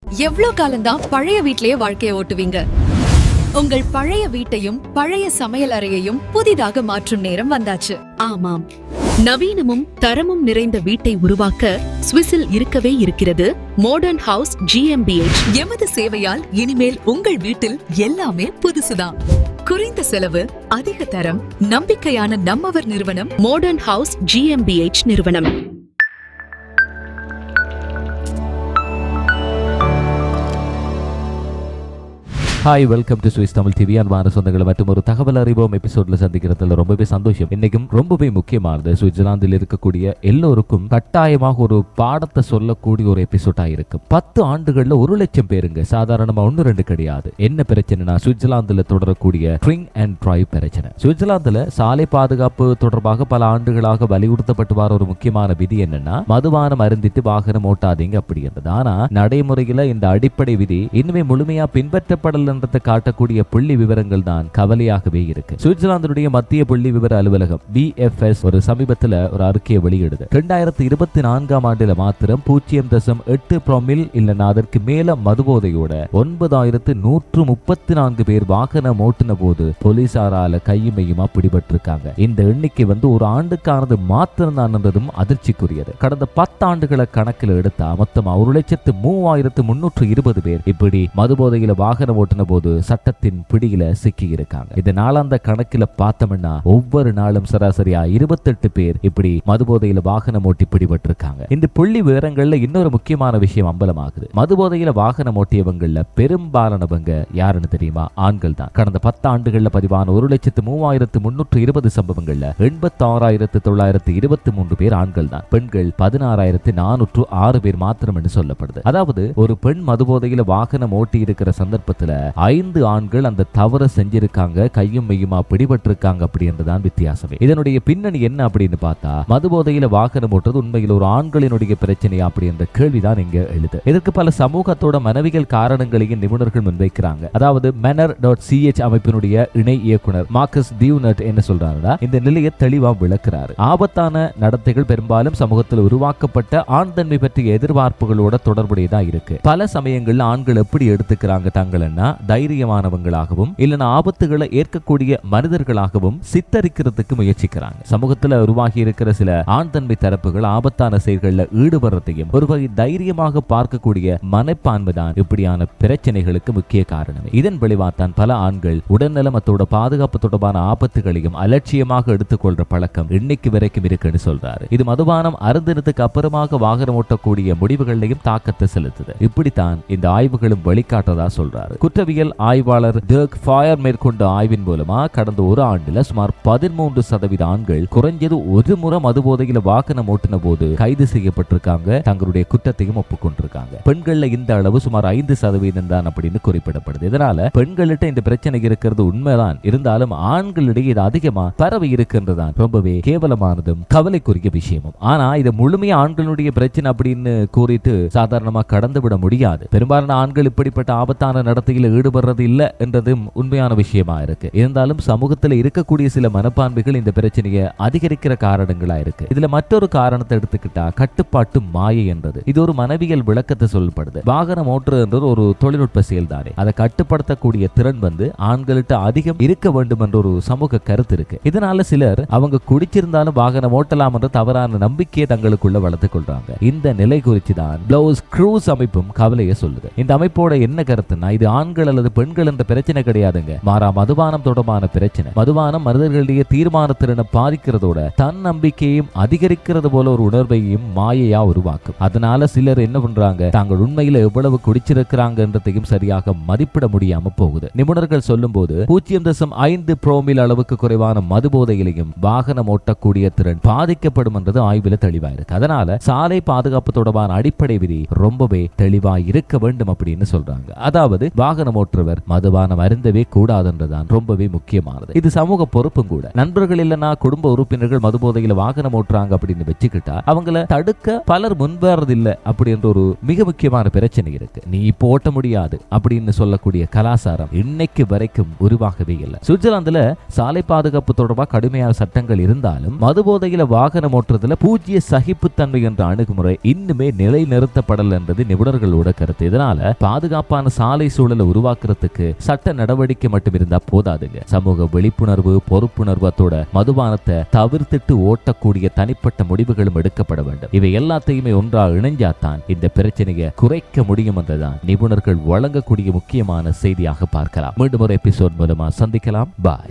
எவ்வளவு காலம்தான் பழைய வீட்லயே வாழ்க்கைய ஓட்டுவீங்க? உங்கள் பழைய வீட்டையும் பழைய சமையல் அறையையும் புதிதாக மாற்றும் நேரம் வந்தாச்சு. ஆமாம், நவீனமும் தரமும் நிறைந்த வீட்டை உருவாக்க சுவிஸில் இருக்கவே இருக்கிறது மாடர்ன் ஹவுஸ் GmbH. எமது சேவையால் இனிமேல் உங்கள் வீட்டில் எல்லாமே புதுசுதான். குறைந்த செலவு, அதிக தரம், நம்பிக்கையான நம்மவர் நிறுவனம் மாடர்ன் ஹவுஸ் GmbH நிறுவனம். Hi, welcome to Swiss Tamil TV. அன்பான சொந்தங்களை மற்றும் ஒரு தகவல் அறிவோம் எபிசோட்ல சந்திக்கிறதுல ரொம்பவே சந்தோஷம். இன்னைக்கும் ரொம்பவே முக்கியமானது, சுவிட்சர்லாந்தில் இருக்கக்கூடிய எல்லோருக்கும் கட்டாயமாக ஒரு பாடத்தை சொல்லக்கூடிய ஒரு எபிசோடா இருக்கும். 10 ஆண்டுகள்ல 1 லட்சம் பேருங்க, சாதாரணமா 1-2 கிடையாது. என்ன பிரச்சனைனா, சுவிட்சர்லாந்துல தொடரக்கூடிய ட்ரிங்க் அண்ட் டிரைவ் பிரச்சனை. சுவிட்சர்லாந்துல சாலை பாதுகாப்பு தொடர்பாக பல ஆண்டுகளாக வலியுறுத்தப்பட்டு வர ஒரு முக்கியமான விதி என்னன்னா, மதுபானம் அருந்திட்டு வாகனம் ஓட்டாதீங்க அப்படின்றது. ஆனா நடைமுறையில இந்த அடிப்படை விதி இன்னுமே முழுமையா பின்பற்றப்படல காட்டக்கூடிய புள்ளி விவரங்கள் தான் கவலையாகவே இருக்கு. சுவிட்சர்லாந்துடைய மத்திய புள்ளி விவர அலுவலகம் BFS ஒரு சமீபத்தில் ஒரு அறிக்கையை வெளியிடுது. 2024ஆம் ஆண்டுல மாத்திரம் 0.8 promille இல்லைன்னா அதற்கு மேல மதுபோதையோட 9134 பேர் வாகனம் ஓட்டின போது போலீசாரால கையுமையுமா பிடிபட்டிருக்காங்க. இந்த எண்ணிக்கை ஒரு ஆண்டுக்கானது மாத்திரம் தான் என்றதும் அதிர்ச்சிக்குரியது. கடந்த 10 ஆண்டுகளை கணக்கில் எடுத்தா மொத்தம் 1,03,320 பேர் இப்படி மதுபோதையில வாகனம் ஓட்டின போது சட்டத்தின் பிடியில சிக்கி இருக்காங்க. இதனால அந்த கணக்கில பார்த்தோம்னா ஒவ்வொரு நாளும் சராசரியா 28 பேர் இப்படி மதுபோதையில வாகனம் ஓட்டி பிடிபட்டிருக்காங்க. இந்த புள்ளி விவரங்கள்ல இன்னொரு முக்கியமான விஷயம் அம்பலமாகுது. மதுபோதையில வாகனம் ஓட்டியவங்கள்ல பெரும்பாலானவங்க யாருன்னு தெரியுமா? ஆண்கள் தான். கடந்த 10 ஆண்டுகள்ல பதிவான 1,03,320 சம்பவங்கள்ல 86,923 பேர் ஆண்கள் தான். பெண்கள் 16,406 பேர் மாத்திரம் என்று சொல்லப்படுது. அதாவது ஒரு பெண் மதுபோதையில வாகனம் ஓட்டி இருக்கிற சந்தர்ப்பத்துல 5 ஆண்கள் அந்த தவறை செஞ்சிருக்காங்க, கையும் மெய்யுமா பிடிபட்டிருக்காங்க அப்படின்றதான் வித்தியாசமே. இதனுடைய பின்னணி என்ன அப்படின்னு பார்த்தா, மதுபோதையில வாகனம் ஓட்டுறது உண்மையில் ஒரு ஆண்களினுடைய பிரச்சனையா அப்படின்ற கேள்விதான் இங்க எழுது. இதற்கு பல சமூகத்தோட மனவியல் காரணங்களையும் நிபுணர்கள் முன்வைக்கிறாங்க. அதாவது manner.ch அமைப்பினுடைய இணை இயக்குனர் மார்க்கஸ் டியூனட் என்ன சொல்றாருன்னா, இந்த நிலையை தெளிவா விளக்குறாரு. ஆபத்தான நடத்தைகள் பெரும்பாலும் சமூகத்தில் உருவாக்கப்பட்ட ஆண் தன்மை பற்றிய எதிர்பார்ப்புகளோட தொடர்புடையதா இருக்கு. பல சமயங்கள்ல ஆண்கள் எப்படி எடுத்துக்கிறாங்க தங்களன்னா தைரியமானவங்களாகவும் இல்லைன்னா ஆபத்துகளை ஏற்கக்கூடிய மனிதர்களாகவும் சித்தரிக்கிறதுக்கு முயற்சிக்கிறாங்க. சமூகத்துல உருவாகி இருக்கிற சில ஆண் தன்மை தரப்புகள் ஆபத்தான செயல்களில் ஈடுபடுறதையும் ஒரு வகை தைரியமாக பார்க்கக்கூடிய மனப்பான்மை தான் இப்படியான பிரச்சனைகளுக்கு முக்கிய காரணம். இதன் விளைவாத்தான் பல ஆண்கள் உடல்நலம் மற்றோட பாதுகாப்பு தொடர்பான ஆபத்துகளையும் அலட்சியமாக எடுத்துக்கொள்ற பழக்கம் இன்னைக்கு வரைக்கும் இருக்குன்னு சொல்றாரு. இது மதுபானம் அருந்தினத்துக்கு அப்புறமாக வாகனம் ஓட்டக்கூடிய முடிவுகளையும் தாக்கத்தை செலுத்துது. இப்படித்தான் இந்த ஆய்வுகளும் வழிகாட்டதா சொல்றாரு. குற்றவியல் ஆய்வாளர் டர்க் ஃபாயர் மேற்கொண்ட ஆய்வின் மூலமா கடந்த ஒரு ஆண்டுல சுமார் 13% ஆண்கள் குறைஞ்சது ஒரு முறை மதுபோதையில வாகனம் ஓட்டின போது கைது செய்யப்பட்டிருக்காங்க, தங்களுடைய குற்றத்தையும் ஒப்புக்கொண்டிருக்காங்க. பெண்கள்ல இந்த அளவு சுமார் 5% தான் அப்படின்னு குறிப்பிடப்படுது. இதனால பெண்கள்கிட்ட இந்த பிரச்சனை இருக்கிறது உண்மைதான், இருந்தாலும் ஆண்களிடையே இது அதிகமா பரவி இருக்கின்றதான் ரொம்பவே கேவலமானதும் கவலைக்குரிய விஷயமும். ஆனா இதை முழுமையா ஆண்களுடைய பிரச்சனை அப்படின்னு கூறிட்டு சாதாரணமா கடந்து விட முடியாது. பெரும்பாலான ஆண்கள் இப்படிப்பட்ட ஆபத்தான நடத்தையில் ஈடுபடுறது இல்ல என்றதும் உண்மையான விஷயமா இருக்கு. இருந்தாலும் சமூகத்தில் இருக்கக்கூடிய சில மனப்பான்மைகள் இந்த பிரச்சனையை அதிகரிக்கிற காரணங்களா இருக்கு. இதுல மற்றொரு காரணத்தை எடுத்துக்கிட்டா கட்டுப்பாட்டு மாயை என்றது. இது ஒரு மனவியல் விளக்கத்தை சொல்லப்படுது. வாகனம் ஓட்டுறது ஒரு தொழில்நுட்ப செயல் தானே, அதை கட்டுப்படுத்தக்கூடிய திறன் ஆண்கள்கிட்ட அதிகம் இருக்க வேண்டும் என்ற ஒரு சமூக கருத்து இருக்கு. இதனால சிலர் அவங்க குடிச்சிருந்தாலும் வாகனம் ஓட்டலாம் என்ற தவறான நம்பிக்கையை தங்களுக்குள்ள வளர்த்துக் கொள்றாங்க. இந்த நிலை குறித்து தான் ப்ளவுஸ் க்ரூஸ் அமைப்பும் கவலையை சொல்லுது. இந்த அமைப்போட என்ன கருத்துனா, இது ஆண்கள் அல்லது பெண்கள் என்ற பிரச்சனை கிடையாதுங்க, மாறா மதுபானம் தொடர்பான பிரச்சனை. மதுபானம் மனிதர்களுடைய தீர்மான திறனை பாதிக்கிறதோட தன் நம்பிக்கையும் அதிகரிக்கிறது போல ஒரு உணர்வையும் மாயையா உருவாக்கும். அதனால சிலர் என்ன பண்றாங்க, தாங்கள் உண்மையில எவ்வளவு குடிச்சிருக்கிறாங்கன்றதையும் சரியாக மதிப்பிட முடியாம போகுது. நிபுணர்கள் சொல்லும் போது 0.5 promille அளவுக்கு குறைவான மதுபோதையிலையும் வாகனம் ஓட்டக்கூடிய திறன் பாதிக்கப்படும் என்றது ஆய்வுல தெளிவா இருக்கு. அதனால சாலை பாதுகாப்பு தொடர்பான அடிப்படை விதி ரொம்பவே தெளிவா இருக்க வேண்டும் அப்படின்னு சொல்றாங்க. அதாவது வாகனம் ஓட்டுறவர் மதுபானம் அருந்தவே கூடாதுன்றதான் ரொம்பவே முக்கியமானது. இது சமூக பொறுப்பும் கூட. நண்பர்கள் இல்லைன்னா குடும்ப உறுப்பினர்கள் மதுபோதையில வாகனம் ஓட்டுறாங்க அப்படின்னு வச்சுக்கிட்டா அவங்கள தடுக்க பலர் முன்வரதில்லை அப்படின்ற ஒரு மிக முக்கியமான பிரச்சனை இருக்கு. நீ இப்போ ஓட்ட முடியாது அப்படின்னு சொல்லக்கூடிய கலாச்சாரம் இன்னைக்கு வரைக்கும் உருவாகவே இல்லை. சுவிட்சர்லாந்துல சாலை பாதுகாப்பு தொடர்பாக கடுமையான சட்டங்கள் இருந்தாலும் மதுபோதையில வாகனம் ஓட்டுறதுல பூஜ்ய சகிப்புத்தன்மை என்ற அணுகுமுறை இன்னுமே நிலைநிறுத்தப்படல் என்றது நிபுணர்களோட கருத்து. இதனால பாதுகாப்பான சாலை சூழலை உருவாக்குறதுக்கு சட்ட நடவடிக்கை மட்டும் இருந்தா போதாதுங்க. சமூக விழிப்புணர்வு, பொறுப்புணர்வத்தோட மதுபானத்தை தவிர்த்துட்டு ஓட்டக்கூடிய தனிப்பட்ட முடிவுகளும் எடுக்கப்பட வேண்டும். இவை எல்லாத்தையுமே ஒன்றாக இணைஞ்சாத்தான் இந்த பிரச்சனையை குறைக்க முடியும் என்றுதான் நிபுணர்கள் வழங்கக்கூடிய முக்கியமான செய்தியாக பார்க்கலாம். மீண்டும் ஒரு எபிசோட் மூலமா சந்திக்கலாம். பாய்.